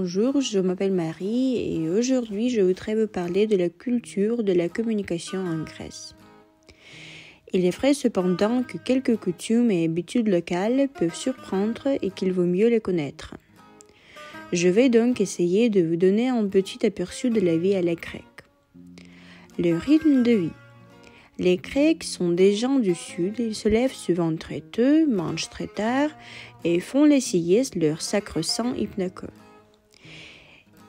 Bonjour, je m'appelle Marie et aujourd'hui je voudrais vous parler de la culture de la communication en Grèce. Il est vrai cependant que quelques coutumes et habitudes locales peuvent surprendre et qu'il vaut mieux les connaître. Je vais donc essayer de vous donner un petit aperçu de la vie à la grecque. Le rythme de vie. Les Grecs sont des gens du Sud, ils se lèvent souvent très tôt, mangent très tard et font les siestes leur sacro-saint hypnacos.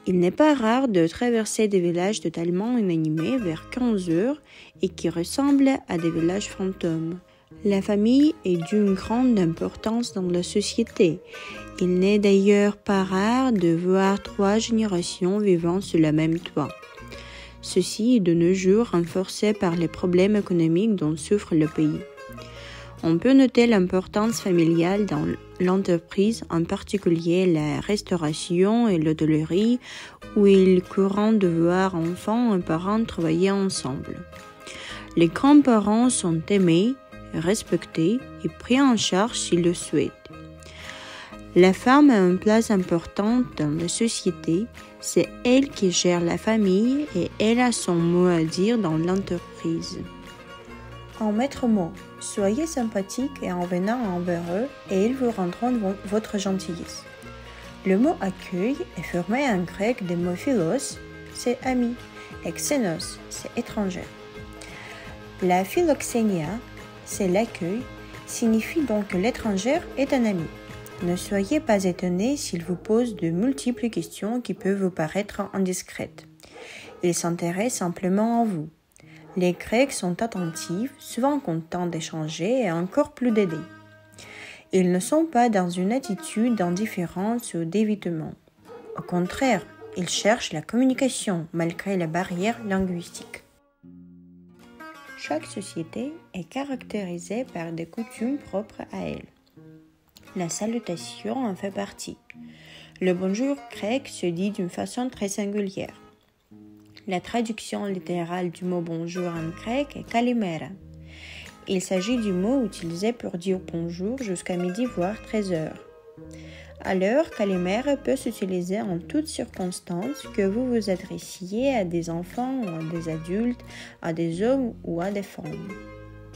Il n'est pas rare de traverser des villages totalement inanimés vers 15 heures et qui ressemblent à des villages fantômes. La famille est d'une grande importance dans la société. Il n'est d'ailleurs pas rare de voir 3 générations vivant sous le même toit. Ceci est de nos jours renforcé par les problèmes économiques dont souffre le pays. On peut noter l'importance familiale dans l'entreprise, en particulier la restauration et l'hôtellerie, où il est courant de voir enfants et parents travailler ensemble. Les grands-parents sont aimés, respectés et pris en charge s'ils le souhaitent. La femme a une place importante dans la société, c'est elle qui gère la famille et elle a son mot à dire dans l'entreprise. En maître mot, soyez sympathique et en venant envers eux et ils vous rendront votre gentillesse. Le mot accueil est formé en grec des mots philos, c'est ami, et xénos, c'est étranger. La philoxénia, c'est l'accueil, signifie donc que l'étranger est un ami. Ne soyez pas étonnés s'il vous pose de multiples questions qui peuvent vous paraître indiscrètes. Il s'intéresse simplement à vous. Les Grecs sont attentifs, souvent contents d'échanger et encore plus d'aider. Ils ne sont pas dans une attitude d'indifférence ou d'évitement. Au contraire, ils cherchent la communication malgré la barrière linguistique. Chaque société est caractérisée par des coutumes propres à elle. La salutation en fait partie. Le bonjour grec se dit d'une façon très singulière. La traduction littérale du mot bonjour en grec est kalimera. Il s'agit du mot utilisé pour dire bonjour jusqu'à midi voire 13 heures. Alors, kalimera peut s'utiliser en toutes circonstances, que vous vous adressiez à des enfants ou à des adultes, à des hommes ou à des femmes.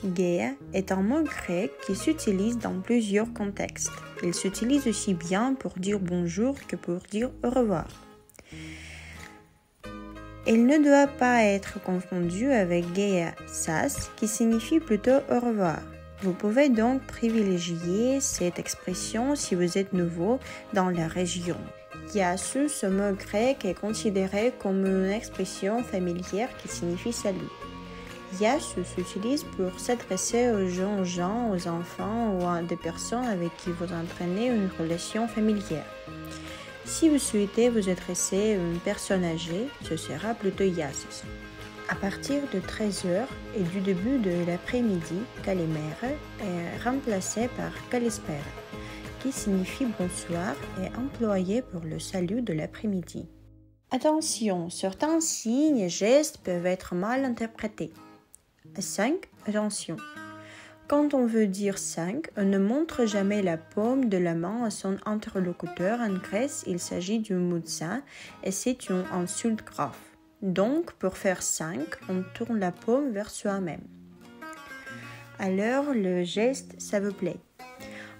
Gaia est un mot grec qui s'utilise dans plusieurs contextes. Il s'utilise aussi bien pour dire bonjour que pour dire au revoir. Il ne doit pas être confondu avec Gaia sas, qui signifie plutôt au revoir. Vous pouvez donc privilégier cette expression si vous êtes nouveau dans la région. Yasu, ce mot grec, est considéré comme une expression familière qui signifie salut. Yasu s'utilise pour s'adresser aux jeunes gens, aux enfants ou à des personnes avec qui vous entraînez une relation familière. Si vous souhaitez vous adresser à une personne âgée, ce sera plutôt Yasus. À partir de 13h et du début de l'après-midi, Kalimera est remplacé par Kalispera, qui signifie bonsoir et employé pour le salut de l'après-midi. Attention, certains signes et gestes peuvent être mal interprétés. 5. Attention. Quand on veut dire 5, on ne montre jamais la paume de la main à son interlocuteur. En Grèce, il s'agit du moutsa et c'est une insulte grave. Donc, pour faire 5, on tourne la paume vers soi-même. Alors, le geste, ça vous plaît.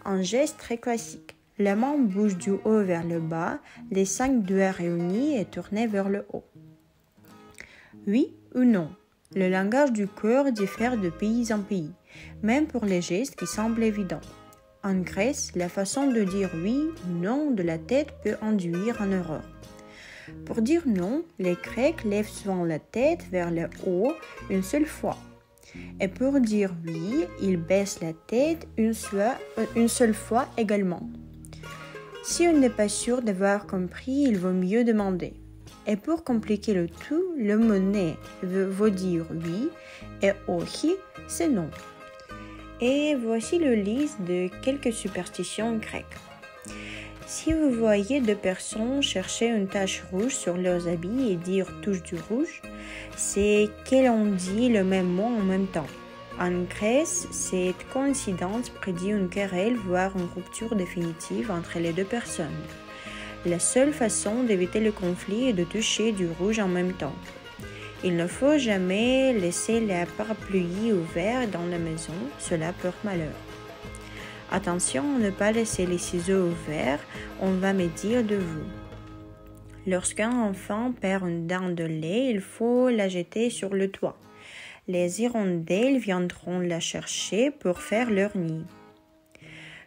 Un geste très classique. La main bouge du haut vers le bas, les 5 doigts réunis et tournés vers le haut. Oui ou non? Le langage du corps diffère de pays en pays, même pour les gestes qui semblent évidents. En Grèce, la façon de dire oui ou non de la tête peut induire en erreur. Pour dire non, les Grecs lèvent souvent la tête vers le haut une seule fois. Et pour dire oui, ils baissent la tête une seule fois également. Si on n'est pas sûr d'avoir compris, il vaut mieux demander. Et pour compliquer le tout, le mot né veut dire oui et ohi, c'est non. Et voici le liste de quelques superstitions grecques. Si vous voyez 2 personnes chercher une tache rouge sur leurs habits et dire « touche du rouge », c'est qu'elles ont dit le même mot en même temps. En Grèce, cette coïncidence prédit une querelle, voire une rupture définitive entre les 2 personnes. Et la seule façon d'éviter le conflit est de toucher du rouge en même temps. Il ne faut jamais laisser les parapluies ouverts dans la maison, cela porte malheur. Attention à ne pas laisser les ciseaux ouverts, on va médire de vous. Lorsqu'un enfant perd une dent de lait, il faut la jeter sur le toit. Les hirondelles viendront la chercher pour faire leur nid.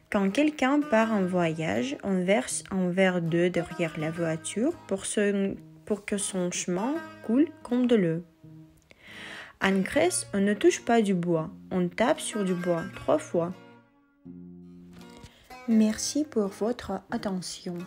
Quand quelqu'un part en voyage, on verse un verre d'eau derrière la voiture pour que son chemin coule comme de l'eau. En Grèce, on ne touche pas du bois, on tape sur du bois 3 fois. Merci pour votre attention.